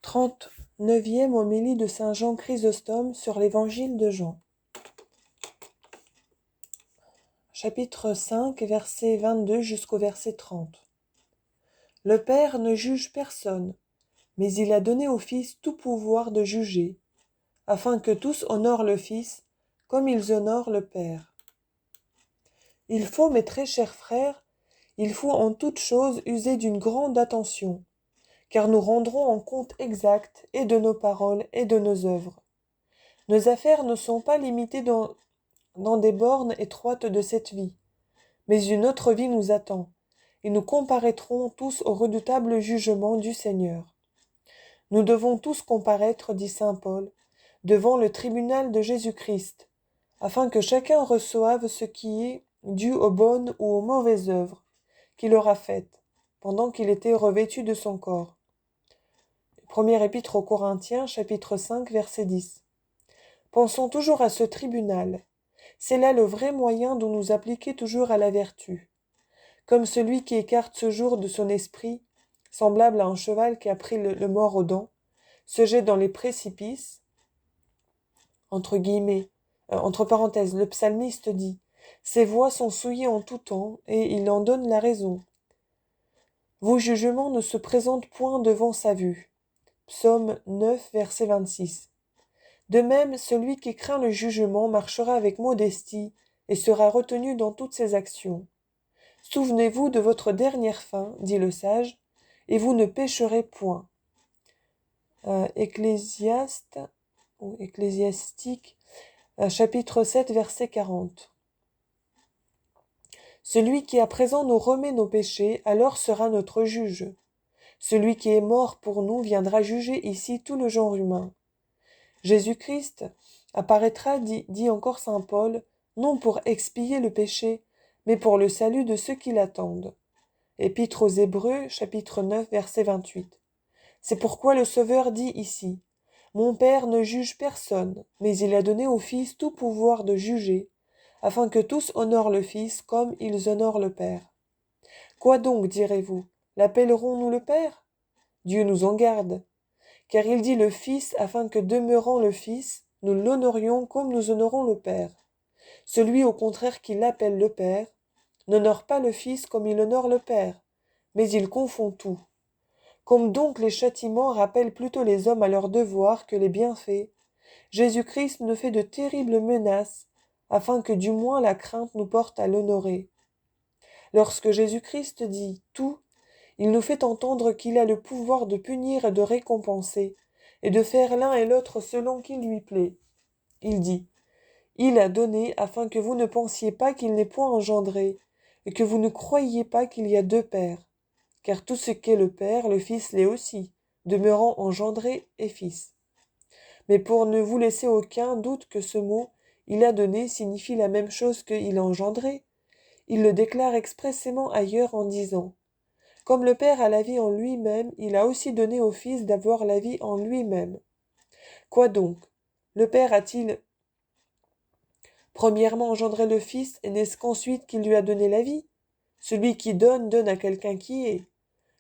39e homélie de saint Jean Chrysostome sur l'évangile de Jean. Chapitre 5, versets 22 jusqu'au verset 30. Le Père ne juge personne, mais il a donné au Fils tout pouvoir de juger, afin que tous honorent le Fils comme ils honorent le Père. Il faut, mes très chers frères, il faut en toute chose user d'une grande attention, car nous rendrons en compte exact et de nos paroles et de nos œuvres. Nos affaires ne sont pas limitées dans des bornes étroites de cette vie, mais une autre vie nous attend, et nous comparaîtrons tous au redoutable jugement du Seigneur. Nous devons tous comparaître, dit saint Paul, devant le tribunal de Jésus-Christ, afin que chacun reçoive ce qui est dû aux bonnes ou aux mauvaises œuvres qu'il aura faites, pendant qu'il était revêtu de son corps. Première épître aux Corinthiens, chapitre 5, verset 10. Pensons toujours à ce tribunal. C'est là le vrai moyen de nous appliquer toujours à la vertu. Comme celui qui écarte ce jour de son esprit, semblable à un cheval qui a pris le mors aux dents, se jette dans les précipices, entre parenthèses, le psalmiste dit « Ses voies sont souillées en tout temps, et il en donne la raison. Vos jugements ne se présentent point devant sa vue. » Psaume 9, verset 26. De même, celui qui craint le jugement marchera avec modestie et sera retenu dans toutes ses actions. Souvenez-vous de votre dernière fin, dit le sage, et vous ne pécherez point. Ecclésiastique, chapitre 7, verset 40. Celui qui à présent nous remet nos péchés, alors sera notre juge. Celui qui est mort pour nous viendra juger ici tout le genre humain. Jésus-Christ apparaîtra, dit encore saint Paul, non pour expier le péché, mais pour le salut de ceux qui l'attendent. Épître aux Hébreux, chapitre 9, verset 28. C'est pourquoi le Sauveur dit ici, « Mon Père ne juge personne, mais il a donné au Fils tout pouvoir de juger, afin que tous honorent le Fils comme ils honorent le Père. » Quoi donc, direz-vous, l'appellerons-nous le Père ? Dieu nous en garde. Car il dit le Fils, afin que, demeurant le Fils, nous l'honorions comme nous honorons le Père. Celui, au contraire, qui l'appelle le Père, n'honore pas le Fils comme il honore le Père, mais il confond tout. Comme donc les châtiments rappellent plutôt les hommes à leurs devoirs que les bienfaits, Jésus-Christ nous fait de terribles menaces, afin que du moins la crainte nous porte à l'honorer. Lorsque Jésus-Christ dit « tout », il nous fait entendre qu'il a le pouvoir de punir et de récompenser, et de faire l'un et l'autre selon qu'il lui plaît. Il dit « Il a donné afin que vous ne pensiez pas qu'il n'est point engendré, et que vous ne croyiez pas qu'il y a deux pères. Car tout ce qu'est le Père, le Fils l'est aussi, demeurant engendré et Fils. Mais pour ne vous laisser aucun doute que ce mot « il a donné » signifie la même chose que « il a engendré », il le déclare expressément ailleurs en disant « Comme le Père a la vie en lui-même, il a aussi donné au Fils d'avoir la vie en lui-même. » Quoi donc? Le Père a-t-il premièrement engendré le Fils, et n'est-ce qu'ensuite qu'il lui a donné la vie? Celui qui donne à quelqu'un qui est.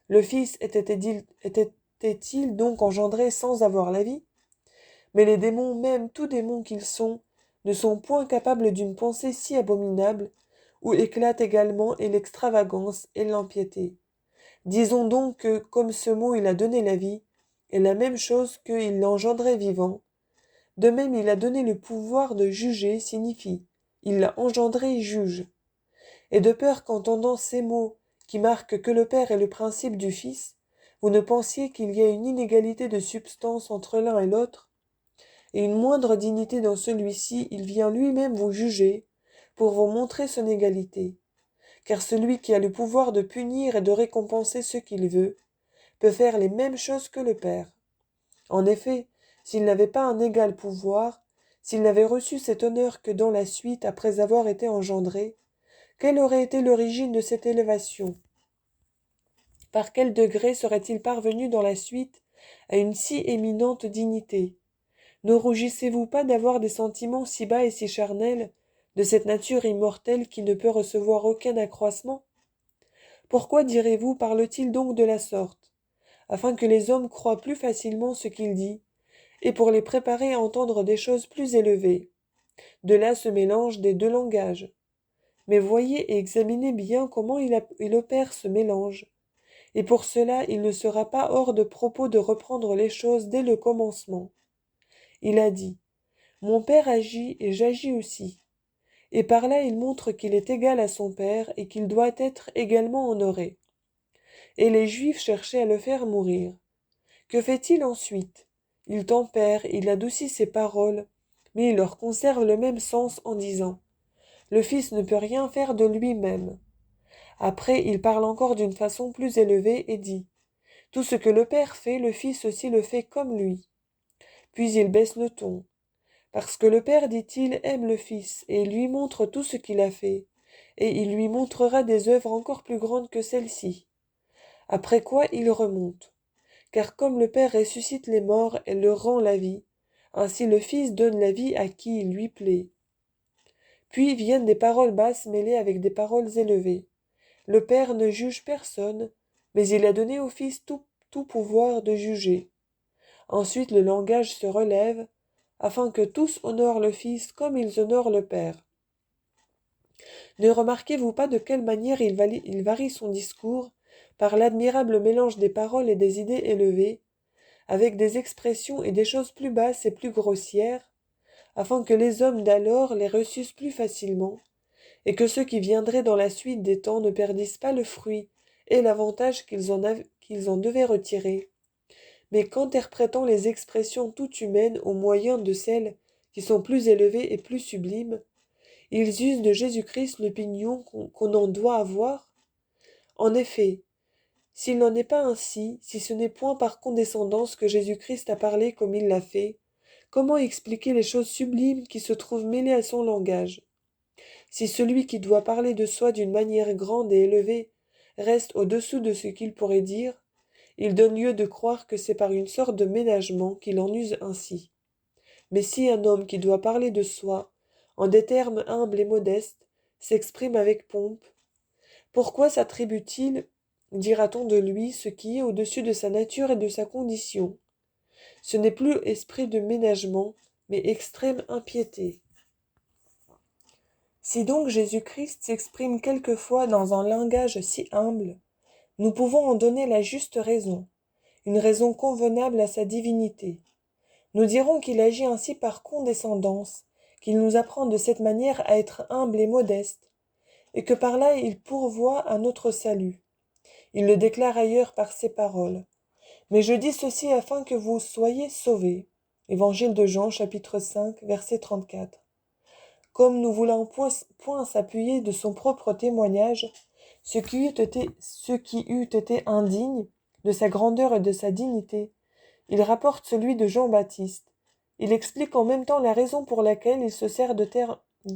Le Fils était-il donc engendré sans avoir la vie? Mais les démons, même tous démons qu'ils sont, ne sont point capables d'une pensée si abominable, où éclatent également et l'extravagance et l'impiété. Disons donc que, comme ce mot il a donné la vie, est la même chose qu'il l'a engendré vivant, de même il a donné le pouvoir de juger signifie, il l'a engendré juge. Et de peur qu'entendant ces mots, qui marquent que le Père est le principe du Fils, vous ne pensiez qu'il y a une inégalité de substance entre l'un et l'autre, et une moindre dignité dans celui-ci, il vient lui-même vous juger, pour vous montrer son égalité. Car celui qui a le pouvoir de punir et de récompenser ce qu'il veut, peut faire les mêmes choses que le Père. En effet, s'il n'avait pas un égal pouvoir, s'il n'avait reçu cet honneur que dans la suite, après avoir été engendré, quelle aurait été l'origine de cette élévation? Par quel degré serait-il parvenu dans la suite à une si éminente dignité? Ne rougissez-vous pas d'avoir des sentiments si bas et si charnels, de cette nature immortelle qui ne peut recevoir aucun accroissement? Pourquoi, direz-vous, parle-t-il donc de la sorte? afin que les hommes croient plus facilement ce qu'il dit, et pour les préparer à entendre des choses plus élevées. De là ce mélange des deux langages. Mais voyez et examinez bien comment il opère ce mélange. Et pour cela, il ne sera pas hors de propos de reprendre les choses dès le commencement. Il a dit, « Mon Père agit et j'agis aussi. » Et par là il montre qu'il est égal à son Père et qu'il doit être également honoré. Et les Juifs cherchaient à le faire mourir. Que fait-il ensuite? Il tempère, il adoucit ses paroles, mais il leur conserve le même sens en disant, « Le Fils ne peut rien faire de lui-même. » Après, il parle encore d'une façon plus élevée et dit, « Tout ce que le Père fait, le Fils aussi le fait comme lui. » Puis il baisse le ton. « Parce que le Père, dit-il, aime le Fils, et il lui montre tout ce qu'il a fait, et il lui montrera des œuvres encore plus grandes que celles-ci. » Après quoi il remonte. « Car comme le Père ressuscite les morts et leur rend la vie, ainsi le Fils donne la vie à qui il lui plaît. » Puis viennent des paroles basses mêlées avec des paroles élevées. Le Père ne juge personne, mais il a donné au Fils tout pouvoir de juger. Ensuite le langage se relève, afin que tous honorent le Fils comme ils honorent le Père. Ne remarquez-vous pas de quelle manière il varie son discours par l'admirable mélange des paroles et des idées élevées, avec des expressions et des choses plus basses et plus grossières, afin que les hommes d'alors les reçussent plus facilement, et que ceux qui viendraient dans la suite des temps ne perdissent pas le fruit et l'avantage qu'ils en devaient retirer, mais qu'interprétant les expressions tout humaines au moyen de celles qui sont plus élevées et plus sublimes, ils usent de Jésus-Christ l'opinion qu'on en doit avoir. En effet, s'il n'en est pas ainsi, si ce n'est point par condescendance que Jésus-Christ a parlé comme il l'a fait, comment expliquer les choses sublimes qui se trouvent mêlées à son langage? Si celui qui doit parler de soi d'une manière grande et élevée reste au-dessous de ce qu'il pourrait dire, il donne lieu de croire que c'est par une sorte de ménagement qu'il en use ainsi. Mais si un homme qui doit parler de soi, en des termes humbles et modestes, s'exprime avec pompe, pourquoi s'attribue-t-il, dira-t-on de lui, ce qui est au-dessus de sa nature et de sa condition? Ce n'est plus esprit de ménagement, mais extrême impiété. Si donc Jésus-Christ s'exprime quelquefois dans un langage si humble, nous pouvons en donner la juste raison, une raison convenable à sa divinité. Nous dirons qu'il agit ainsi par condescendance, qu'il nous apprend de cette manière à être humble et modeste, et que par là il pourvoit à notre salut. Il le déclare ailleurs par ces paroles. « Mais je dis ceci afin que vous soyez sauvés. » Évangile de Jean, chapitre 5, verset 34. Comme nous voulons point s'appuyer de son propre témoignage, ce qui eût été indigne de sa grandeur et de sa dignité, il rapporte celui de Jean-Baptiste. Il explique en même temps la raison pour laquelle il se sert de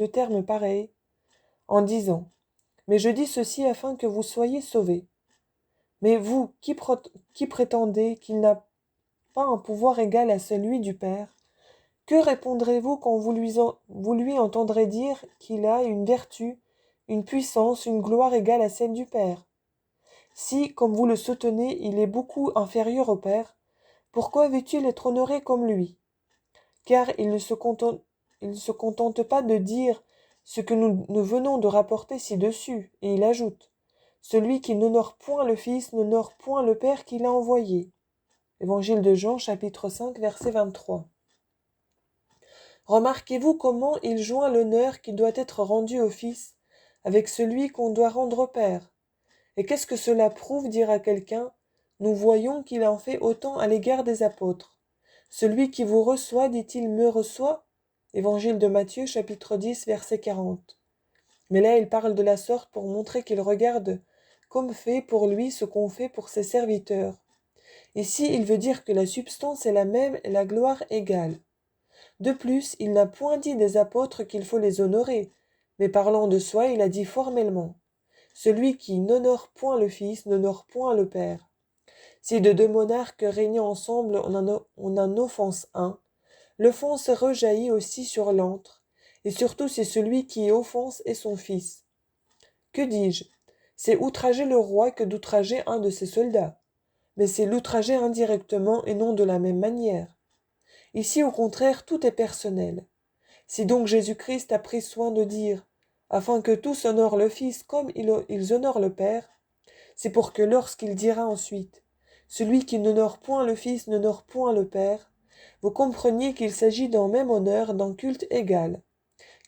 termes pareils, en disant « Mais je dis ceci afin que vous soyez sauvés. » Mais vous, qui prétendez qu'il n'a pas un pouvoir égal à celui du Père, que répondrez-vous quand vous lui entendrez dire qu'il a une vertu, une puissance, une gloire égale à celle du Père? Si, comme vous le soutenez, il est beaucoup inférieur au Père, pourquoi veut-il être honoré comme lui? Car il ne se contente pas de dire ce que nous venons de rapporter ci-dessus, et il ajoute « Celui qui n'honore point le Fils n'honore point le Père qui l'a envoyé. » Évangile de Jean, chapitre 5, verset 23. Remarquez-vous comment il joint l'honneur qui doit être rendu au Fils avec celui qu'on doit rendre au Père. Et qu'est-ce que cela prouve, dira quelqu'un? Nous voyons qu'il en fait autant à l'égard des apôtres. Celui qui vous reçoit, dit-il, me reçoit. Évangile de Matthieu, chapitre 10, verset 40. Mais là, il parle de la sorte pour montrer qu'il regarde comme fait pour lui ce qu'on fait pour ses serviteurs. Ici, il veut dire que la substance est la même et la gloire égale. De plus, il n'a point dit des apôtres qu'il faut les honorer, mais parlant de soi, il a dit formellement « Celui qui n'honore point le Fils n'honore point le Père. » Si de deux monarques régnant ensemble on en offense un, l'offense rejaillit aussi sur l'autre, et surtout si celui qui offense est son fils. Que dis-je? C'est outrager le roi que d'outrager un de ses soldats. mais c'est l'outrager indirectement et non de la même manière. Ici, au contraire, tout est personnel. Si donc Jésus-Christ a pris soin de dire, afin que tous honorent le Fils comme ils honorent le Père, c'est pour que lorsqu'il dira ensuite, celui qui n'honore point le Fils n'honore point le Père, vous compreniez qu'il s'agit d'un même honneur, d'un culte égal.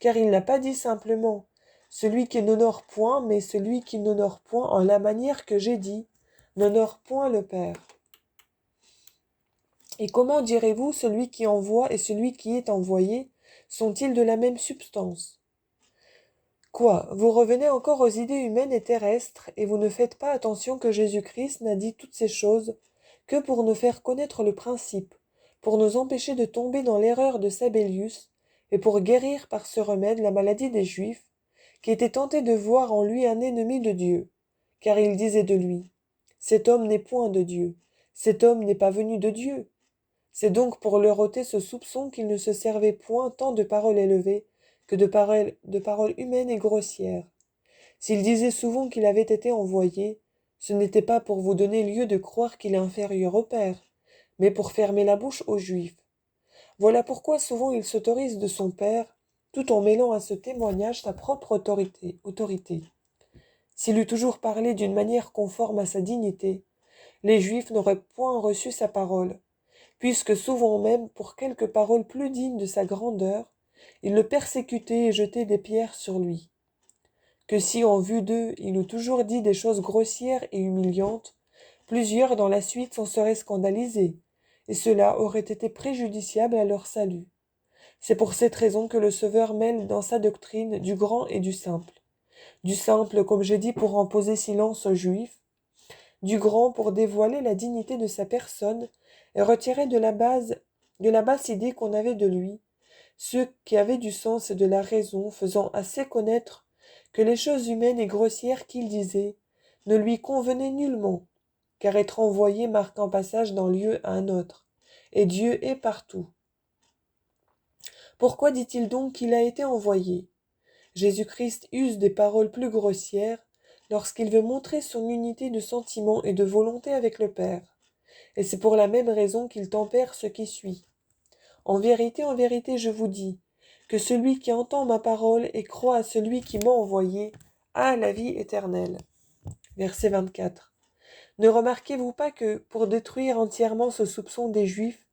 Car il n'a pas dit simplement, celui qui n'honore point, mais celui qui n'honore point en la manière que j'ai dit, n'honore point le Père. Et comment direz-vous, celui qui envoie et celui qui est envoyé sont-ils de la même substance? Quoi, vous revenez encore aux idées humaines et terrestres, et vous ne faites pas attention que Jésus-Christ n'a dit toutes ces choses que pour nous faire connaître le principe, pour nous empêcher de tomber dans l'erreur de Sabellius, et pour guérir par ce remède la maladie des Juifs, qui étaient tentés de voir en lui un ennemi de Dieu, car il disait de lui, « Cet homme n'est point de Dieu, cet homme n'est pas venu de Dieu. » C'est donc pour leur ôter ce soupçon qu'il ne se servait point tant de paroles élevées que de paroles humaines et grossières. S'il disait souvent qu'il avait été envoyé, ce n'était pas pour vous donner lieu de croire qu'il est inférieur au Père, mais pour fermer la bouche aux Juifs. Voilà pourquoi souvent il s'autorise de son Père, tout en mêlant à ce témoignage sa propre autorité. S'il eût toujours parlé d'une manière conforme à sa dignité, les Juifs n'auraient point reçu sa parole, puisque souvent même, pour quelques paroles plus dignes de sa grandeur, ils le persécutaient et jetaient des pierres sur lui. Que si en vue d'eux il eût toujours dit des choses grossières et humiliantes, plusieurs dans la suite s'en seraient scandalisés, et cela aurait été préjudiciable à leur salut. C'est pour cette raison que le Sauveur mêle dans sa doctrine du grand et du simple. Du simple, comme j'ai dit, pour en poser silence aux Juifs, du grand pour dévoiler la dignité de sa personne et retirer de la basse idée qu'on avait de lui, ceux qui avaient du sens et de la raison, faisant assez connaître que les choses humaines et grossières qu'il disait ne lui convenaient nullement, car être envoyé marque un passage d'un lieu à un autre, et Dieu est partout. Pourquoi dit-il donc qu'il a été envoyé? Jésus-Christ use des paroles plus grossières lorsqu'il veut montrer son unité de sentiment et de volonté avec le Père, et c'est pour la même raison qu'il tempère ce qui suit. En vérité, je vous dis, que celui qui entend ma parole et croit à celui qui m'a envoyé a la vie éternelle. Verset 24. Ne remarquez-vous pas que, pour détruire entièrement ce soupçon des Juifs,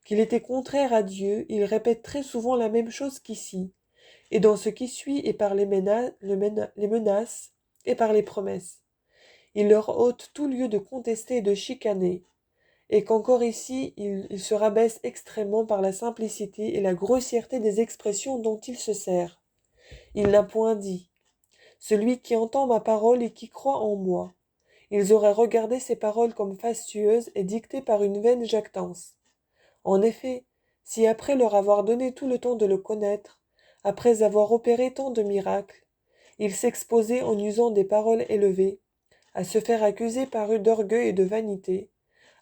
qu'il était contraire à Dieu, il répète très souvent la même chose qu'ici, et dans ce qui suit et par les menaces et par les promesses. Il leur ôte tout lieu de contester et de chicaner, et qu'encore ici il se rabaisse extrêmement par la simplicité et la grossièreté des expressions dont il se sert. Il n'a point dit « Celui qui entend ma parole et qui croit en moi ». Ils auraient regardé ces paroles comme fastueuses et dictées par une vaine jactance. En effet, si après leur avoir donné tout le temps de le connaître, après avoir opéré tant de miracles, il s'exposait en usant des paroles élevées, à se faire accuser par eux d'orgueil et de vanité,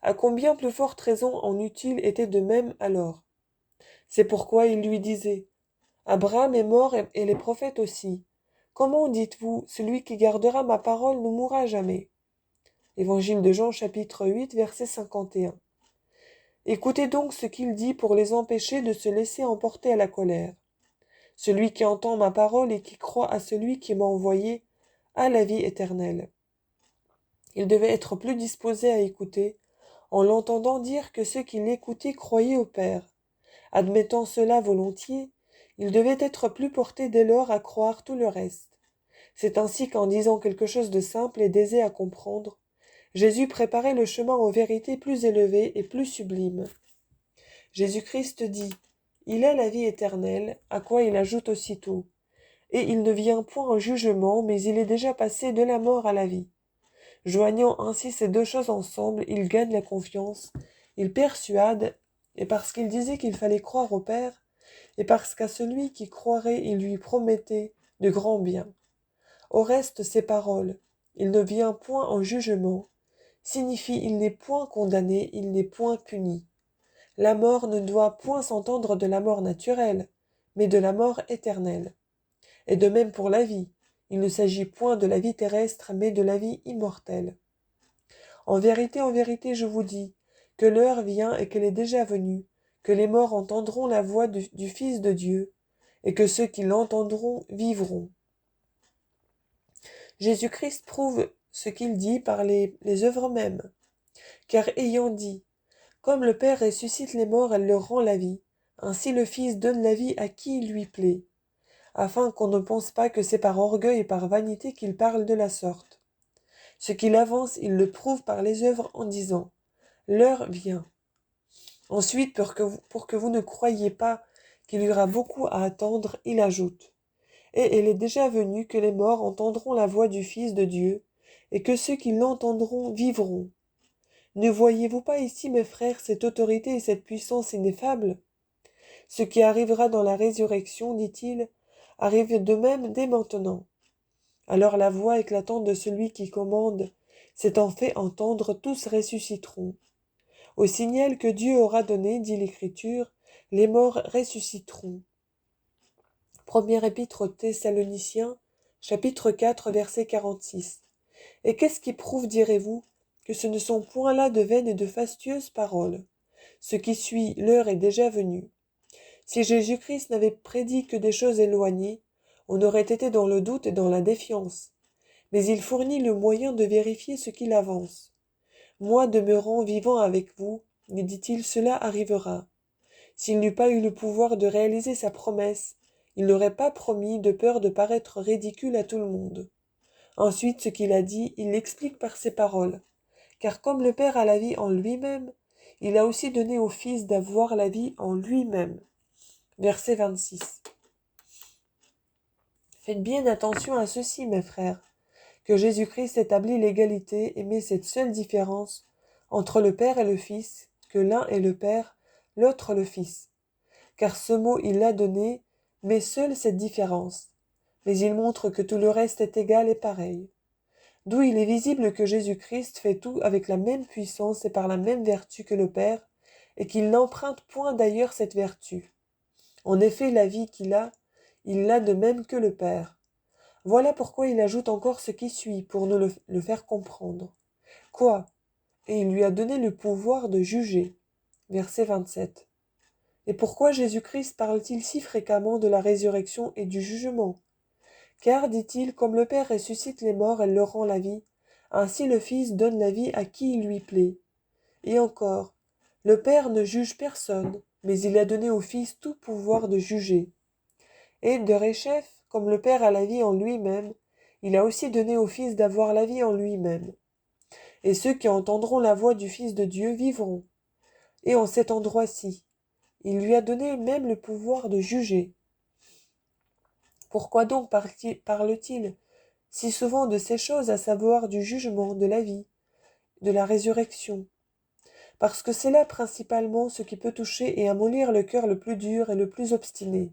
à combien plus forte raison en eût-il été de même alors. C'est pourquoi il lui disait, Abraham est mort et les prophètes aussi. Comment dites-vous, celui qui gardera ma parole ne mourra jamais? Évangile de Jean chapitre 8 verset 51. Écoutez donc ce qu'il dit pour les empêcher de se laisser emporter à la colère. Celui qui entend ma parole et qui croit à celui qui m'a envoyé a la vie éternelle. Il devait être plus disposé à écouter, en l'entendant dire que ceux qui l'écoutaient croyaient au Père. Admettant cela volontiers, il devait être plus porté dès lors à croire tout le reste. C'est ainsi qu'en disant quelque chose de simple et d'aisé à comprendre, Jésus préparait le chemin aux vérités plus élevées et plus sublimes. Jésus-Christ dit « Il a la vie éternelle », à quoi il ajoute aussitôt « Et il ne vient point en jugement, mais il est déjà passé de la mort à la vie ». Joignant ainsi ces deux choses ensemble, il gagne la confiance, il persuade, et parce qu'il disait qu'il fallait croire au Père, et parce qu'à celui qui croirait il lui promettait de grands biens. Au reste, ces paroles, il ne vient point en jugement, signifie il n'est point condamné, il n'est point puni. La mort ne doit point s'entendre de la mort naturelle, mais de la mort éternelle. Et de même pour la vie, il ne s'agit point de la vie terrestre, mais de la vie immortelle. En vérité, je vous dis, que l'heure vient et qu'elle est déjà venue, que les morts entendront la voix du Fils de Dieu, et que ceux qui l'entendront vivront. Jésus-Christ prouve ce qu'il dit par les œuvres mêmes, car ayant dit, comme le Père ressuscite les morts et leur rend la vie, ainsi le Fils donne la vie à qui il lui plaît, afin qu'on ne pense pas que c'est par orgueil et par vanité qu'il parle de la sorte. Ce qu'il avance, il le prouve par les œuvres en disant, l'heure vient. Ensuite, pour que vous ne croyiez pas qu'il y aura beaucoup à attendre, il ajoute, et elle est déjà venue que les morts entendront la voix du Fils de Dieu, et que ceux qui l'entendront vivront. Ne voyez-vous pas ici, mes frères, cette autorité et cette puissance ineffables? Ce qui arrivera dans la résurrection, dit-il, arrive de même dès maintenant. Alors la voix éclatante de celui qui commande s'étant fait entendre, tous ressusciteront. Au signal que Dieu aura donné, dit l'Écriture, les morts ressusciteront. Première épître aux Thessaloniciens, chapitre 4, verset 46. Et qu'est-ce qui prouve, direz-vous, que ce ne sont point là de vaines et de fastueuses paroles? Ce qui suit, l'heure est déjà venue. Si Jésus-Christ n'avait prédit que des choses éloignées, on aurait été dans le doute et dans la défiance. Mais il fournit le moyen de vérifier ce qu'il avance. Moi demeurant vivant avec vous, me dit-il, cela arrivera. S'il n'eût pas eu le pouvoir de réaliser sa promesse, il n'aurait pas promis de peur de paraître ridicule à tout le monde. Ensuite, ce qu'il a dit, il l'explique par ces paroles. Car comme le Père a la vie en lui-même, il a aussi donné au Fils d'avoir la vie en lui-même. Verset 26. Faites bien attention à ceci, mes frères, que Jésus-Christ établit l'égalité et met cette seule différence entre le Père et le Fils, que l'un est le Père, l'autre le Fils. Car ce mot il l'a donné, mais seule cette différence. Mais il montre que tout le reste est égal et pareil. D'où il est visible que Jésus-Christ fait tout avec la même puissance et par la même vertu que le Père, et qu'il n'emprunte point d'ailleurs cette vertu. En effet, la vie qu'il a, il l'a de même que le Père. Voilà pourquoi il ajoute encore ce qui suit, pour nous le faire comprendre. Quoi? Et il lui a donné le pouvoir de juger. Verset 27. Et pourquoi Jésus-Christ parle-t-il si fréquemment de la résurrection et du jugement? Car, dit-il, comme le Père ressuscite les morts et leur rend la vie, ainsi le Fils donne la vie à qui il lui plaît. Et encore, le Père ne juge personne, mais il a donné au Fils tout pouvoir de juger. Et de réchef, comme le Père a la vie en lui-même, il a aussi donné au Fils d'avoir la vie en lui-même. Et ceux qui entendront la voix du Fils de Dieu vivront. Et en cet endroit-ci, il lui a donné même le pouvoir de juger. Pourquoi donc parle-t-il si souvent de ces choses, à savoir du jugement, de la vie, de la résurrection? Parce que c'est là principalement ce qui peut toucher et amollir le cœur le plus dur et le plus obstiné.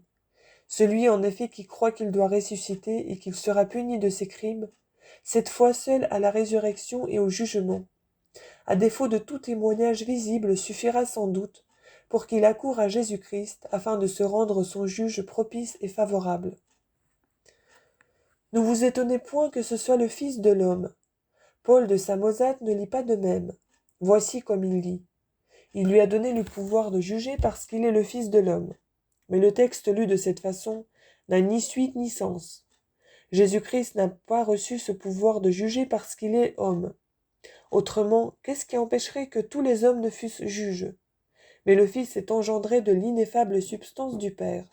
Celui en effet qui croit qu'il doit ressusciter et qu'il sera puni de ses crimes, cette fois seule à la résurrection et au jugement. À défaut de tout témoignage visible, suffira sans doute pour qu'il accourt à Jésus-Christ afin de se rendre son juge propice et favorable. Ne vous étonnez point que ce soit le Fils de l'homme. Paul de Samosate ne lit pas de même. Voici comme il lit. Il lui a donné le pouvoir de juger parce qu'il est le Fils de l'homme. Mais le texte lu de cette façon n'a ni suite ni sens. Jésus-Christ n'a pas reçu ce pouvoir de juger parce qu'il est homme. Autrement, qu'est-ce qui empêcherait que tous les hommes ne fussent juges? Mais le Fils est engendré de l'ineffable substance du Père.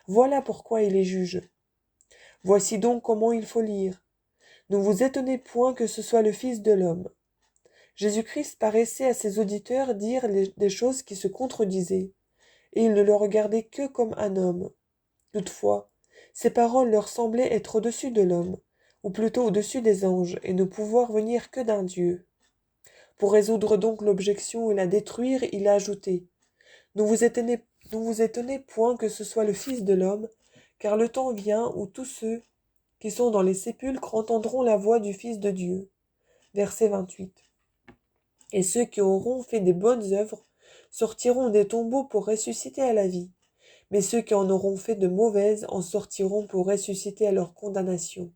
Voilà pourquoi il est juge. Voici donc comment il faut lire. Ne vous étonnez point que ce soit le Fils de l'homme. Jésus-Christ paraissait à ses auditeurs dire des choses qui se contredisaient, et il ne le regardait que comme un homme. Toutefois, ces paroles leur semblaient être au-dessus de l'homme, ou plutôt au-dessus des anges, et ne pouvoir venir que d'un Dieu. Pour résoudre donc l'objection et la détruire, il a ajouté « Ne vous étonnez point que ce soit le Fils de l'homme, car le temps vient où tous ceux qui sont dans les sépulcres entendront la voix du Fils de Dieu. » Verset 28. Et ceux qui auront fait des bonnes œuvres sortiront des tombeaux pour ressusciter à la vie, mais ceux qui en auront fait de mauvaises en sortiront pour ressusciter à leur condamnation.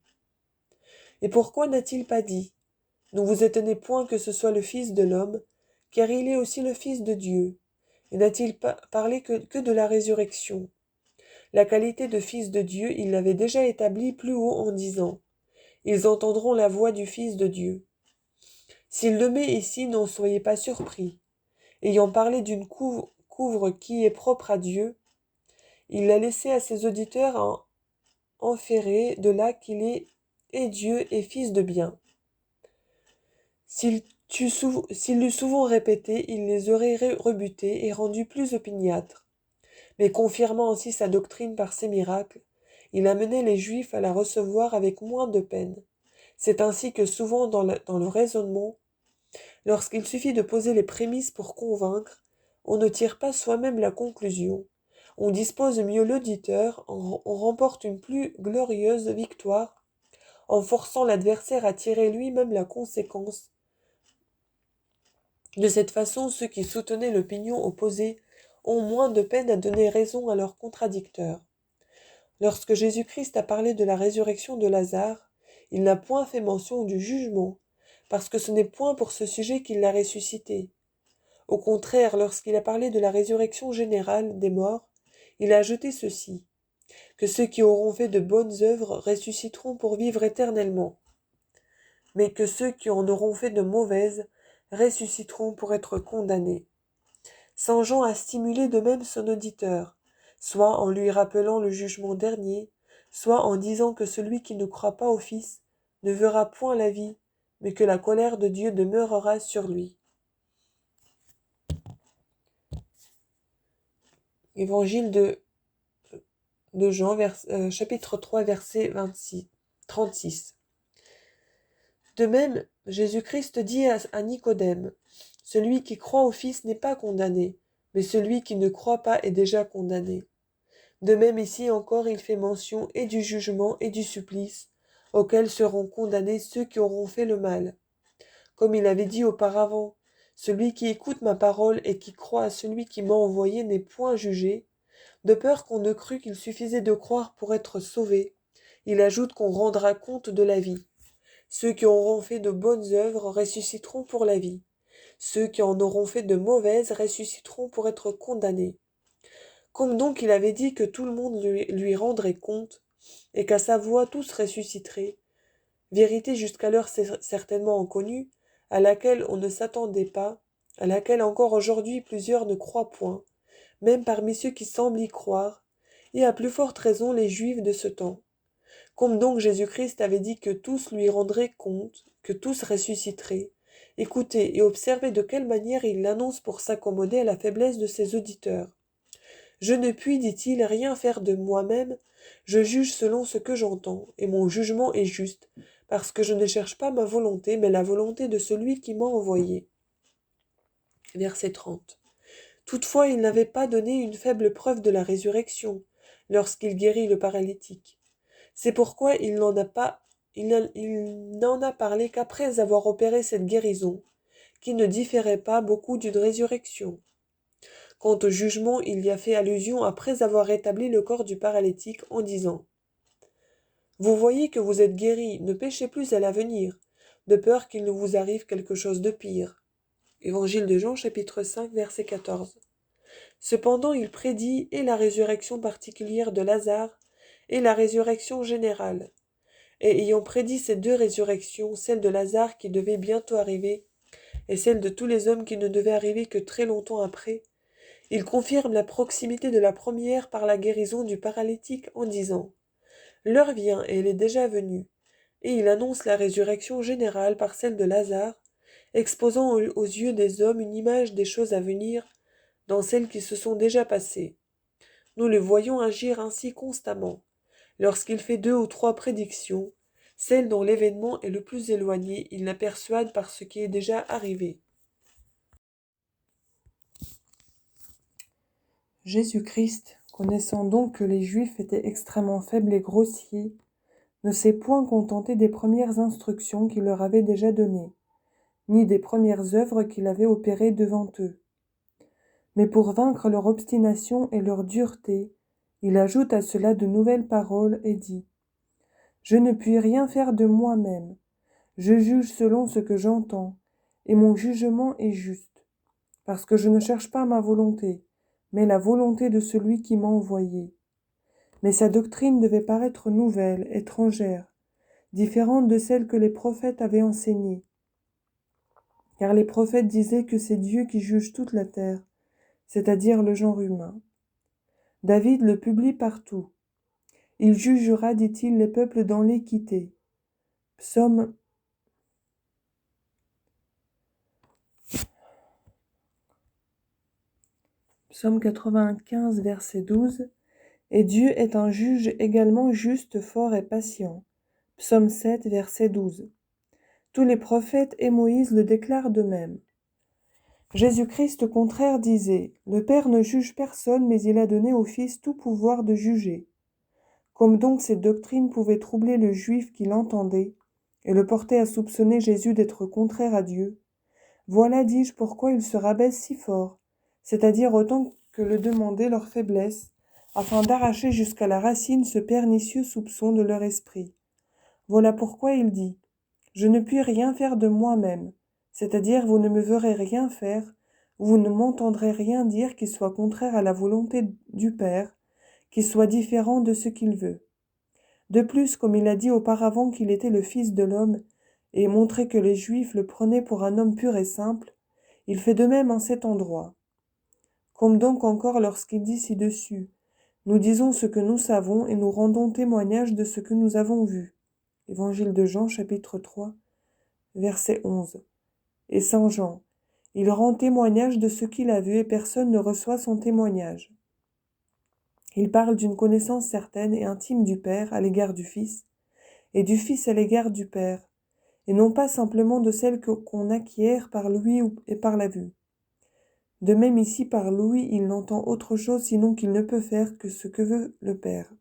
Et pourquoi n'a-t-il pas dit Ne vous étonnez point que ce soit le Fils de l'homme, car il est aussi le Fils de Dieu. Et n'a-t-il pas parlé que de la résurrection? La qualité de Fils de Dieu, il l'avait déjà établie plus haut en disant, « Ils entendront la voix du Fils de Dieu. » S'il le met ici, n'en soyez pas surpris. Ayant parlé d'une couvre qui est propre à Dieu, il l'a laissé à ses auditeurs en inférer de là qu'il est et Dieu et Fils de bien. S'il l'eût souvent répété, il les aurait rebutés et rendus plus opiniâtres. Mais confirmant aussi sa doctrine par ses miracles, il amenait les Juifs à la recevoir avec moins de peine. C'est ainsi que souvent dans le raisonnement, lorsqu'il suffit de poser les prémices pour convaincre, on ne tire pas soi-même la conclusion. On dispose mieux l'auditeur, on remporte une plus glorieuse victoire, en forçant l'adversaire à tirer lui-même la conséquence. De cette façon, ceux qui soutenaient l'opinion opposée ont moins de peine à donner raison à leurs contradicteurs. Lorsque Jésus-Christ a parlé de la résurrection de Lazare, il n'a point fait mention du jugement, parce que ce n'est point pour ce sujet qu'il l'a ressuscité. Au contraire, lorsqu'il a parlé de la résurrection générale des morts, il a ajouté ceci, que ceux qui auront fait de bonnes œuvres ressusciteront pour vivre éternellement, mais que ceux qui en auront fait de mauvaises ressusciteront pour être condamnés. Songeant à stimuler de même son auditeur, soit en lui rappelant le jugement dernier, soit en disant que celui qui ne croit pas au Fils ne verra point la vie, mais que la colère de Dieu demeurera sur lui. Évangile de Jean, chapitre 3, verset 36. De même, Jésus-Christ dit à Nicodème, « Celui qui croit au Fils n'est pas condamné, mais celui qui ne croit pas est déjà condamné. » De même ici encore il fait mention et du jugement et du supplice, auxquels seront condamnés ceux qui auront fait le mal. Comme il avait dit auparavant, « Celui qui écoute ma parole et qui croit à celui qui m'a envoyé n'est point jugé », de peur qu'on ne crût qu'il suffisait de croire pour être sauvé, il ajoute qu'on rendra compte de la vie. Ceux qui auront fait de bonnes œuvres ressusciteront pour la vie. Ceux qui en auront fait de mauvaises ressusciteront pour être condamnés. Comme donc il avait dit que tout le monde lui rendrait compte, et qu'à sa voix tous ressusciteraient, vérité jusqu'alors certainement inconnue, à laquelle on ne s'attendait pas, à laquelle encore aujourd'hui plusieurs ne croient point, même parmi ceux qui semblent y croire, et à plus forte raison les Juifs de ce temps. Comme donc Jésus-Christ avait dit que tous lui rendraient compte, que tous ressusciteraient, écoutez et observez de quelle manière il l'annonce pour s'accommoder à la faiblesse de ses auditeurs. Je ne puis, dit-il, rien faire de moi-même, je juge selon ce que j'entends, et mon jugement est juste, parce que je ne cherche pas ma volonté, mais la volonté de celui qui m'a envoyé. Verset 30. Toutefois, il n'avait pas donné une faible preuve de la résurrection, lorsqu'il guérit le paralytique. C'est pourquoi il n'en a parlé qu'après avoir opéré cette guérison, qui ne différait pas beaucoup d'une résurrection. Quant au jugement, il y a fait allusion après avoir rétabli le corps du paralytique en disant « Vous voyez que vous êtes guéri, ne péchez plus à l'avenir, de peur qu'il ne vous arrive quelque chose de pire. » Évangile de Jean, chapitre 5, verset 14. Cependant, il prédit et la résurrection particulière de Lazare et la résurrection générale. Et ayant prédit ces deux résurrections, celle de Lazare qui devait bientôt arriver, et celle de tous les hommes qui ne devaient arriver que très longtemps après, il confirme la proximité de la première par la guérison du paralytique en disant « L'heure vient et elle est déjà venue », et il annonce la résurrection générale par celle de Lazare, exposant aux yeux des hommes une image des choses à venir dans celles qui se sont déjà passées. Nous le voyons agir ainsi constamment. Lorsqu'il fait 2 ou 3 prédictions, celle dont l'événement est le plus éloigné, il la persuade par ce qui est déjà arrivé. Jésus-Christ, connaissant donc que les Juifs étaient extrêmement faibles et grossiers, ne s'est point contenté des premières instructions qu'il leur avait déjà données, ni des premières œuvres qu'il avait opérées devant eux. Mais pour vaincre leur obstination et leur dureté, il ajoute à cela de nouvelles paroles et dit « Je ne puis rien faire de moi-même. Je juge selon ce que j'entends, et mon jugement est juste, parce que je ne cherche pas ma volonté, mais la volonté de celui qui m'a envoyé. Mais sa doctrine devait paraître nouvelle, étrangère, différente de celle que les prophètes avaient enseignée. Car les prophètes disaient que c'est Dieu qui juge toute la terre, c'est-à-dire le genre humain. David le publie partout. Il jugera, dit-il, les peuples dans l'équité. Psaume 95, verset 12. Et Dieu est un juge également juste, fort et patient. Psaume 7, verset 12. Tous les prophètes et Moïse le déclarent de même. Jésus-Christ, au contraire, disait « Le Père ne juge personne, mais il a donné au Fils tout pouvoir de juger. » Comme donc cette doctrine pouvait troubler le juif qui l'entendait et le porter à soupçonner Jésus d'être contraire à Dieu, voilà, dis-je, pourquoi ils se rabaissent si fort, c'est-à-dire autant que le demandait leur faiblesse, afin d'arracher jusqu'à la racine ce pernicieux soupçon de leur esprit. Voilà pourquoi il dit « Je ne puis rien faire de moi-même », c'est-à-dire vous ne me verrez rien faire, vous ne m'entendrez rien dire qui soit contraire à la volonté du Père, qui soit différent de ce qu'il veut. De plus, comme il a dit auparavant qu'il était le Fils de l'homme, et montré que les Juifs le prenaient pour un homme pur et simple, il fait de même en cet endroit. Comme donc encore lorsqu'il dit ci-dessus, nous disons ce que nous savons et nous rendons témoignage de ce que nous avons vu. Évangile de Jean, chapitre 3, verset 11. Et Saint Jean, il rend témoignage de ce qu'il a vu et personne ne reçoit son témoignage. Il parle d'une connaissance certaine et intime du Père à l'égard du Fils, et du Fils à l'égard du Père, et non pas simplement de celle qu'on acquiert par l'ouïe et par la vue. De même ici, par l'ouïe, il n'entend autre chose sinon qu'il ne peut faire que ce que veut le Père.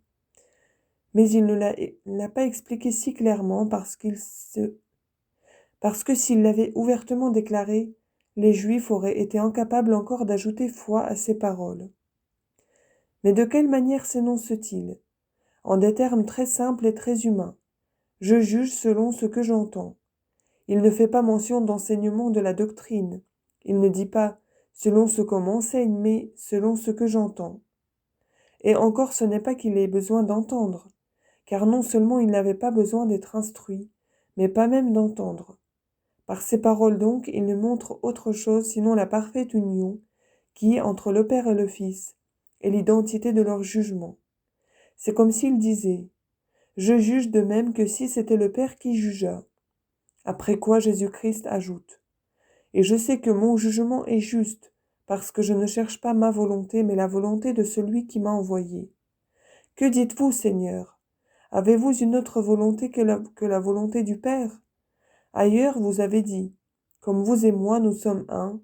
Mais il ne l'a pas expliqué si clairement parce que s'il l'avait ouvertement déclaré, les Juifs auraient été incapables encore d'ajouter foi à ses paroles. Mais de quelle manière s'énonce-t-il? En des termes très simples et très humains. Je juge selon ce que j'entends. Il ne fait pas mention d'enseignement de la doctrine. Il ne dit pas selon ce qu'on m'enseigne, mais selon ce que j'entends. Et encore, ce n'est pas qu'il ait besoin d'entendre, car non seulement il n'avait pas besoin d'être instruit, mais pas même d'entendre. Par ces paroles donc, il ne montre autre chose sinon la parfaite union qui est entre le Père et le Fils, et l'identité de leur jugement. C'est comme s'il disait « Je juge de même que si c'était le Père qui jugeât ». Après quoi Jésus-Christ ajoute « Et je sais que mon jugement est juste, parce que je ne cherche pas ma volonté, mais la volonté de celui qui m'a envoyé. Que dites-vous, Seigneur? Avez-vous une autre volonté que la volonté du Père? Ailleurs, vous avez dit, comme vous et moi, nous sommes un. »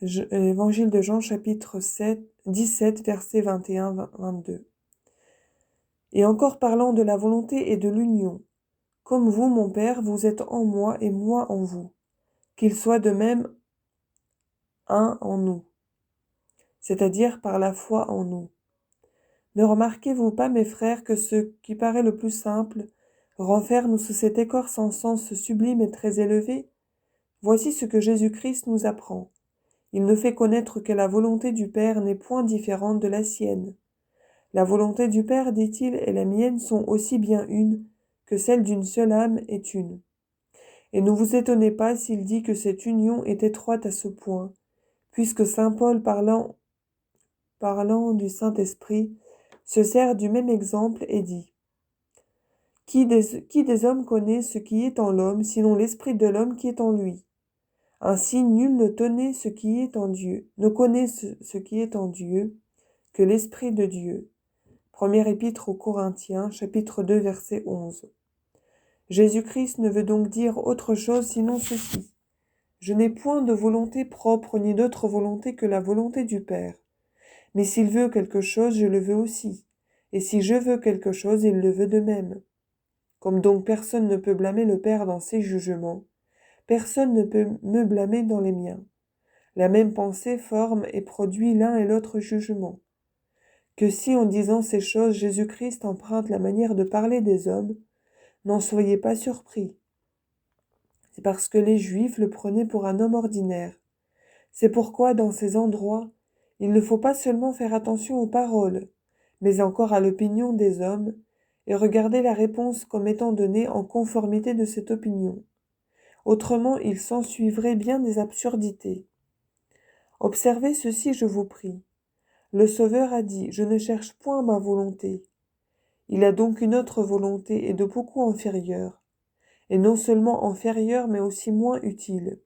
Évangile de Jean, chapitre 17, versets 21-22. Et encore parlant de la volonté et de l'union. Comme vous, mon Père, vous êtes en moi et moi en vous. Qu'il soit de même un en nous, c'est-à-dire par la foi en nous. Ne remarquez-vous pas, mes frères, que ce qui paraît le plus simple renferme sous cette écorce un sens sublime et très élevé? Voici ce que Jésus-Christ nous apprend. Il nous fait connaître que la volonté du Père n'est point différente de la sienne. La volonté du Père, dit-il, et la mienne sont aussi bien une, que celle d'une seule âme est une. Et ne vous étonnez pas s'il dit que cette union est étroite à ce point, puisque saint Paul, parlant du Saint-Esprit, se sert du même exemple et dit « Qui des hommes connaît ce qui est en l'homme, sinon l'esprit de l'homme qui est en lui? Ainsi, nul ne connaît ce qui est en Dieu, que l'Esprit de Dieu. » Première épître aux Corinthiens, chapitre 2, verset 11. Jésus-Christ ne veut donc dire autre chose sinon ceci. Je n'ai point de volonté propre ni d'autre volonté que la volonté du Père. Mais s'il veut quelque chose, je le veux aussi. Et si je veux quelque chose, il le veut de même. Comme donc personne ne peut blâmer le Père dans ses jugements, personne ne peut me blâmer dans les miens. La même pensée forme et produit l'un et l'autre jugement. Que si en disant ces choses Jésus-Christ emprunte la manière de parler des hommes, N'en soyez pas surpris. C'est parce que les Juifs le prenaient pour un homme ordinaire. C'est pourquoi, dans ces endroits, il ne faut pas seulement faire attention aux paroles, mais encore à l'opinion des hommes, et regarder la réponse comme étant donnée en conformité de cette opinion. Autrement, il s'ensuivrait bien des absurdités. Observez ceci, je vous prie. Le Sauveur a dit, « Je ne cherche point ma volonté ». Il a donc une autre volonté et de beaucoup inférieure, et non seulement inférieure, mais aussi moins utile.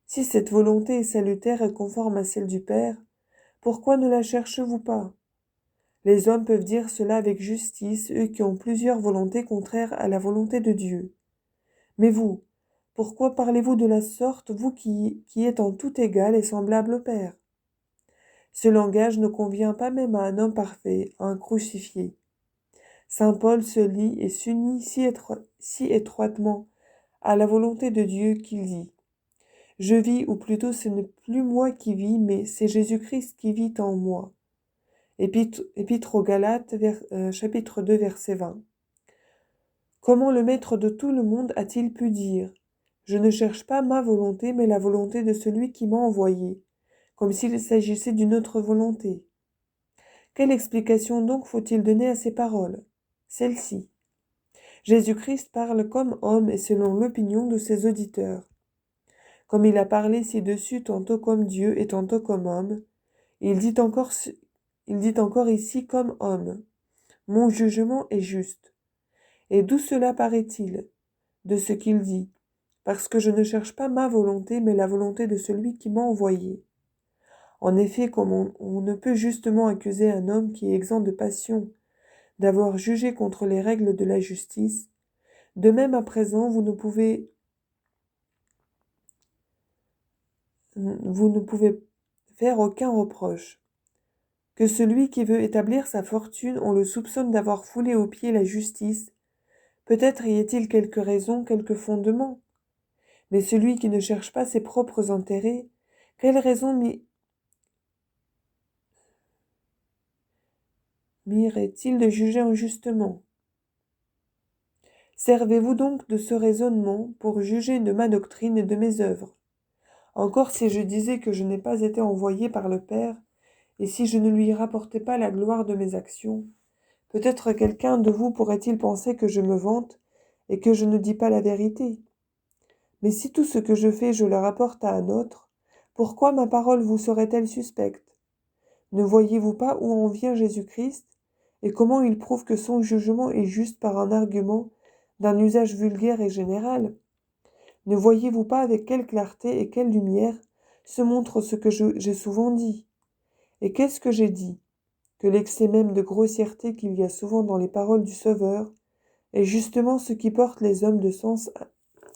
Si cette volonté est salutaire et conforme à celle du Père, pourquoi ne la cherchez-vous pas? Les hommes peuvent dire cela avec justice, eux qui ont plusieurs volontés contraires à la volonté de Dieu. Mais vous, pourquoi parlez-vous de la sorte, vous qui êtes en tout égal et semblable au Père? Ce langage ne convient pas même à un homme parfait, à un crucifié. Saint Paul se lie et s'unit si étroitement à la volonté de Dieu qu'il dit « Je vis, ou plutôt ce n'est plus moi qui vis, mais c'est Jésus-Christ qui vit en moi. » Épître aux Galates, chapitre 2, verset 20. Comment le Maître de tout le monde a-t-il pu dire « Je ne cherche pas ma volonté, mais la volonté de celui qui m'a envoyé », comme s'il s'agissait d'une autre volonté? Quelle explication donc faut-il donner à ces paroles? Celle-ci. Jésus-Christ parle comme homme et selon l'opinion de ses auditeurs. Comme il a parlé ci-dessus tantôt comme Dieu et tantôt comme homme, il dit encore ici comme homme. Mon jugement est juste. Et d'où cela paraît-il? De ce qu'il dit, parce que je ne cherche pas ma volonté, mais la volonté de celui qui m'a envoyé. En effet, comme on ne peut justement accuser un homme qui est exempt de passion d'avoir jugé contre les règles de la justice, de même à présent vous ne pouvez faire aucun reproche. Que celui qui veut établir sa fortune, on le soupçonne d'avoir foulé aux pieds la justice. Peut-être y a-t-il quelque raison, quelque fondement. Mais celui qui ne cherche pas ses propres intérêts, quelle raison m'irait-il de juger injustement? Servez-vous donc de ce raisonnement pour juger de ma doctrine et de mes œuvres. Encore si je disais que je n'ai pas été envoyé par le Père, et si je ne lui rapportais pas la gloire de mes actions, peut-être quelqu'un de vous pourrait-il penser que je me vante et que je ne dis pas la vérité. Mais si tout ce que je fais je le rapporte à un autre, pourquoi ma parole vous serait-elle suspecte? Ne voyez-vous pas où en vient Jésus-Christ, et comment il prouve que son jugement est juste par un argument d'un usage vulgaire et général? Ne voyez-vous pas avec quelle clarté et quelle lumière se montre ce que j'ai souvent dit? Et qu'est-ce que j'ai dit? Que l'excès même de grossièreté qu'il y a souvent dans les paroles du Sauveur est justement ce qui porte les hommes de sens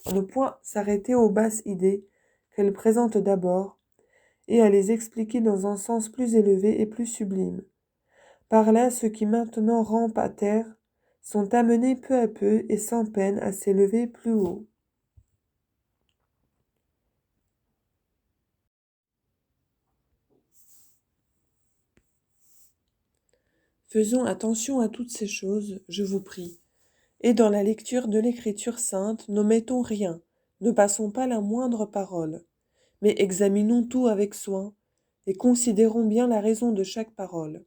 à ne point s'arrêter aux basses idées qu'elles présentent d'abord, et à les expliquer dans un sens plus élevé et plus sublime. Par là, ceux qui maintenant rampent à terre sont amenés peu à peu et sans peine à s'élever plus haut. Faisons attention à toutes ces choses, je vous prie. Et dans la lecture de l'Écriture sainte, n'omettons rien, ne passons pas la moindre parole, mais examinons tout avec soin, et considérons bien la raison de chaque parole.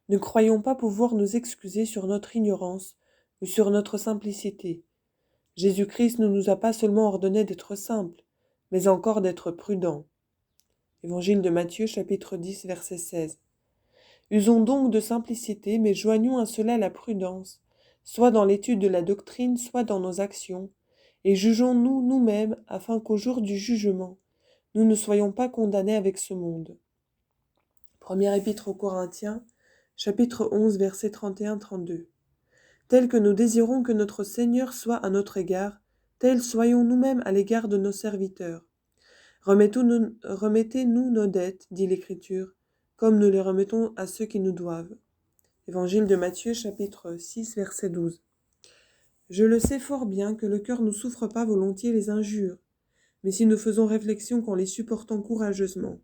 Ne croyons pas pouvoir nous excuser sur notre ignorance ou sur notre simplicité. Jésus-Christ ne nous a pas seulement ordonné d'être simples, mais encore d'être prudents. Évangile de Matthieu, chapitre 10, verset 16. Usons donc de simplicité, mais joignons à cela la prudence, soit dans l'étude de la doctrine, soit dans nos actions, et jugeons-nous nous-mêmes, afin qu'au jour du jugement, nous ne soyons pas condamnés avec ce monde. Première épître aux Corinthiens, chapitre 11, versets 31-32. Tel que nous désirons que notre Seigneur soit à notre égard, tels soyons nous-mêmes à l'égard de nos serviteurs. Remettez-nous nos dettes, dit l'Écriture, comme nous les remettons à ceux qui nous doivent. Évangile de Matthieu, chapitre 6, verset 12. Je le sais fort bien que le cœur ne souffre pas volontiers les injures, mais si nous faisons réflexion qu'en les supportons courageusement,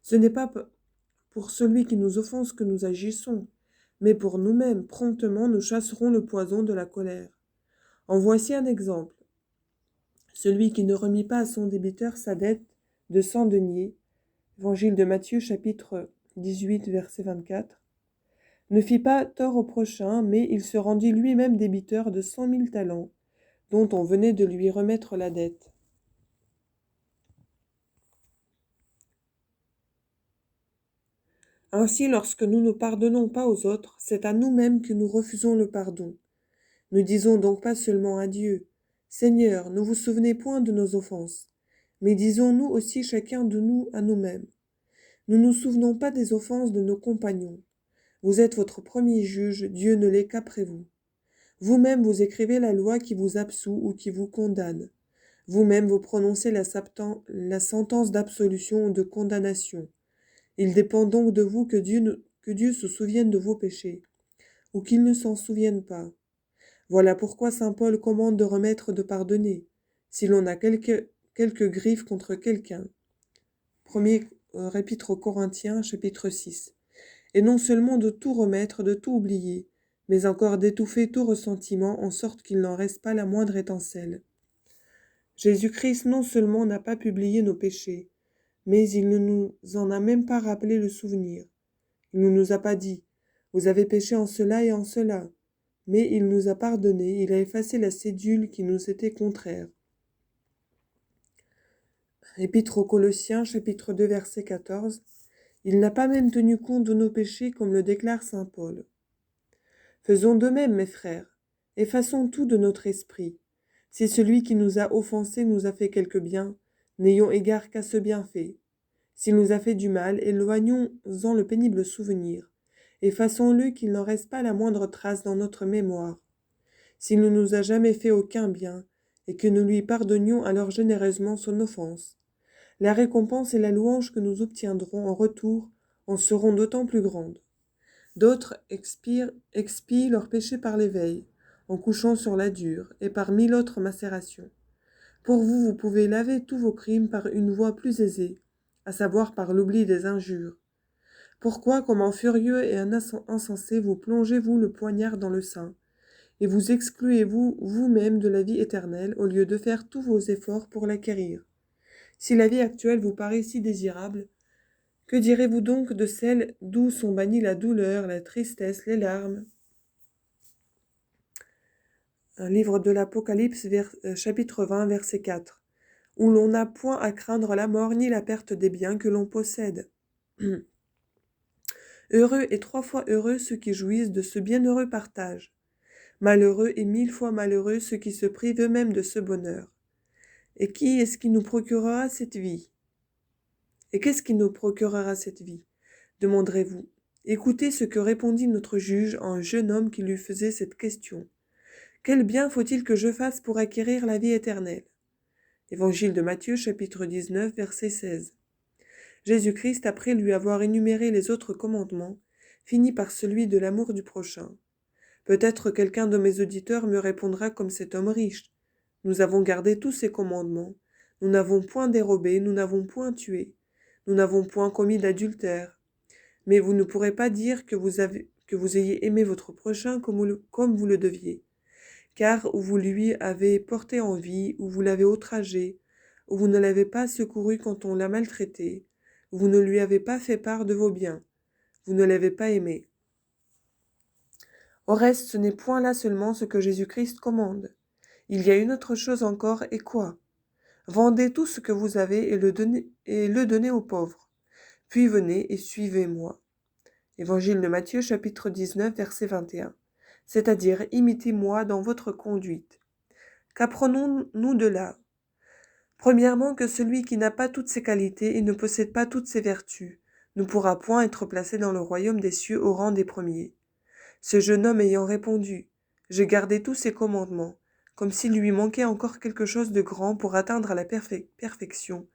ce n'est pas pour celui qui nous offense que nous agissons, mais pour nous-mêmes, promptement nous chasserons le poison de la colère. En voici un exemple. Celui qui ne remit pas à son débiteur sa dette de 100 deniers, Évangile de Matthieu chapitre 18 verset 24, ne fit pas tort au prochain, mais il se rendit lui-même débiteur de 100 000 talents, dont on venait de lui remettre la dette. Ainsi, lorsque nous ne pardonnons pas aux autres, c'est à nous-mêmes que nous refusons le pardon. Ne disons donc pas seulement à Dieu, « Seigneur, ne vous souvenez point de nos offenses », mais disons-nous aussi chacun de nous à nous-mêmes. Nous ne nous souvenons pas des offenses de nos compagnons. Vous êtes votre premier juge, Dieu ne l'est qu'après vous. Vous-même vous écrivez la loi qui vous absout ou qui vous condamne. Vous-même vous prononcez la sentence d'absolution ou de condamnation. Il dépend donc de vous que Dieu se souvienne de vos péchés, ou qu'il ne s'en souvienne pas. Voilà pourquoi saint Paul commande de remettre de pardonner, si l'on a quelques griefs contre quelqu'un. Premier épître aux Corinthiens, chapitre 6. Et non seulement de tout remettre, de tout oublier, mais encore d'étouffer tout ressentiment, en sorte qu'il n'en reste pas la moindre étincelle. Jésus-Christ non seulement n'a pas publié nos péchés, mais il ne nous en a même pas rappelé le souvenir. Il ne nous a pas dit « Vous avez péché en cela et en cela », mais il nous a pardonné, il a effacé la cédule qui nous était contraire. Épître aux Colossiens, chapitre 2, verset 14. Il n'a pas même tenu compte de nos péchés, comme le déclare saint Paul. Faisons de même, mes frères, effaçons tout de notre esprit. Si celui qui nous a offensés nous a fait quelque bien, n'ayons égard qu'à ce bienfait. S'il nous a fait du mal, éloignons-en le pénible souvenir. Effaçons-le qu'il n'en reste pas la moindre trace dans notre mémoire. S'il ne nous a jamais fait aucun bien, et que nous lui pardonnions alors généreusement son offense, la récompense et la louange que nous obtiendrons en retour en seront d'autant plus grandes. D'autres expient leurs péchés par l'éveil, en couchant sur la dure, et par 1000 autres macérations. Pour vous, vous pouvez laver tous vos crimes par une voie plus aisée, à savoir par l'oubli des injures. Pourquoi, comme un furieux et un insensé, vous plongez-vous le poignard dans le sein, et vous excluez-vous vous-même de la vie éternelle, au lieu de faire tous vos efforts pour l'acquérir? Si la vie actuelle vous paraît si désirable, que direz-vous donc de celle d'où sont bannies la douleur, la tristesse, les larmes? Un livre de l'Apocalypse, chapitre 20, verset 4, où l'on n'a point à craindre la mort ni la perte des biens que l'on possède. Heureux et 3 fois heureux ceux qui jouissent de ce bienheureux partage. Malheureux et 1000 fois malheureux ceux qui se privent eux-mêmes de ce bonheur. Et qui est-ce qui nous procurera cette vie? Et qu'est-ce qui nous procurera cette vie? Demanderez-vous. Écoutez ce que répondit notre juge à un jeune homme qui lui faisait cette question. Quel bien faut-il que je fasse pour acquérir la vie éternelle? Évangile de Matthieu, chapitre 19, verset 16. Jésus-Christ, après lui avoir énuméré les autres commandements, finit par celui de l'amour du prochain. Peut-être quelqu'un de mes auditeurs me répondra comme cet homme riche. Nous avons gardé tous ces commandements. Nous n'avons point dérobé, nous n'avons point tué. Nous n'avons point commis d'adultère. Mais vous ne pourrez pas dire que vous ayez aimé votre prochain comme vous le deviez. Car ou vous lui avez porté envie, ou vous l'avez outragé, ou vous ne l'avez pas secouru quand on l'a maltraité, ou vous ne lui avez pas fait part de vos biens, vous ne l'avez pas aimé. Au reste, ce n'est point là seulement ce que Jésus-Christ commande. Il y a une autre chose encore, et quoi? Vendez tout ce que vous avez et le donnez aux pauvres. Puis venez et suivez-moi. Évangile de Matthieu, chapitre 19, verset 21. C'est-à-dire, imitez-moi dans votre conduite. Qu'apprenons-nous de là? Premièrement, que celui qui n'a pas toutes ses qualités et ne possède pas toutes ses vertus ne pourra point être placé dans le royaume des cieux au rang des premiers. Ce jeune homme ayant répondu « J'ai gardé tous ses commandements », comme s'il lui manquait encore quelque chose de grand pour atteindre à la perfection,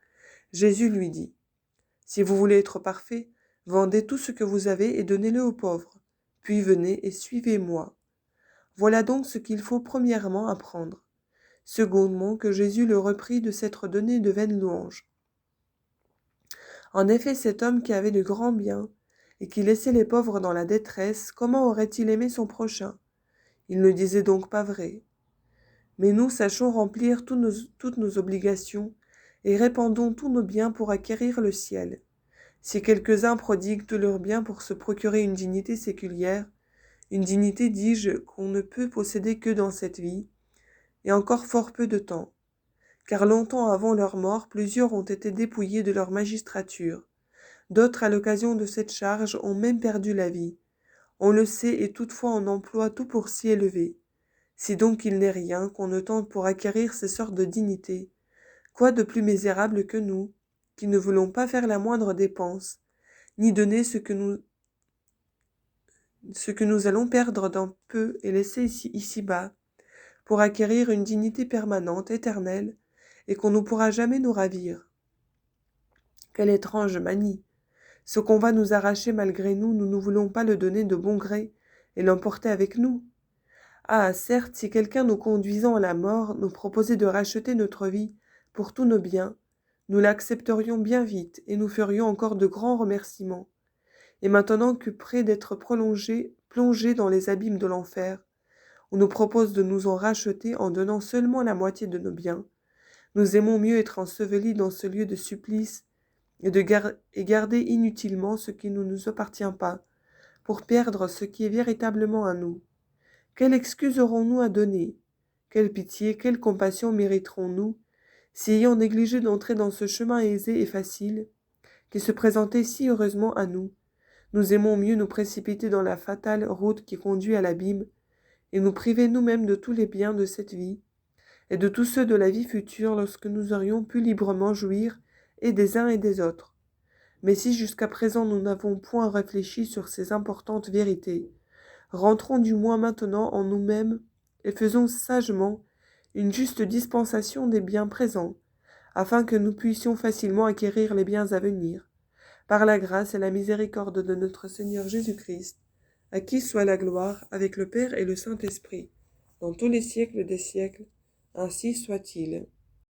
Jésus lui dit « Si vous voulez être parfait, vendez tout ce que vous avez et donnez-le aux pauvres, puis venez et suivez-moi. » Voilà donc ce qu'il faut premièrement apprendre. Secondement, que Jésus le reprit de s'être donné de vaines louanges. En effet, cet homme qui avait de grands biens et qui laissait les pauvres dans la détresse, comment aurait-il aimé son prochain? Il ne disait donc pas vrai. Mais nous sachons remplir toutes nos obligations et répandons tous nos biens pour acquérir le ciel. Si quelques-uns prodiguent tous leurs biens pour se procurer une dignité séculière, une dignité, dis-je, qu'on ne peut posséder que dans cette vie, et encore fort peu de temps, car longtemps avant leur mort, plusieurs ont été dépouillés de leur magistrature. D'autres, à l'occasion de cette charge, ont même perdu la vie. On le sait, et toutefois on emploie tout pour s'y élever. Si donc il n'est rien qu'on ne tente pour acquérir ces sortes de dignités, quoi de plus misérable que nous, qui ne voulons pas faire la moindre dépense, ni donner ce que nous allons perdre dans peu et laisser ici-bas, pour acquérir une dignité permanente, éternelle, et qu'on ne pourra jamais nous ravir. Quelle étrange manie! Ce qu'on va nous arracher malgré nous, nous ne voulons pas le donner de bon gré et l'emporter avec nous. Ah, certes, si quelqu'un nous conduisant à la mort nous proposait de racheter notre vie pour tous nos biens, nous l'accepterions bien vite et nous ferions encore de grands remerciements. Et maintenant que près d'être plongés dans les abîmes de l'enfer, on nous propose de nous en racheter en donnant seulement la moitié de nos biens, nous aimons mieux être ensevelis dans ce lieu de supplice et garder inutilement ce qui ne nous appartient pas, pour perdre ce qui est véritablement à nous. Quelle excuse aurons-nous à donner? Quelle pitié, quelle compassion mériterons-nous, si ayant négligé d'entrer dans ce chemin aisé et facile, qui se présentait si heureusement à nous, nous aimons mieux nous précipiter dans la fatale route qui conduit à l'abîme, et nous priver nous-mêmes de tous les biens de cette vie, et de tous ceux de la vie future lorsque nous aurions pu librement jouir et des uns et des autres. Mais si jusqu'à présent nous n'avons point réfléchi sur ces importantes vérités, rentrons du moins maintenant en nous-mêmes et faisons sagement une juste dispensation des biens présents, afin que nous puissions facilement acquérir les biens à venir, par la grâce et la miséricorde de notre Seigneur Jésus-Christ, à qui soit la gloire avec le Père et le Saint-Esprit, dans tous les siècles des siècles. Ainsi soit-il.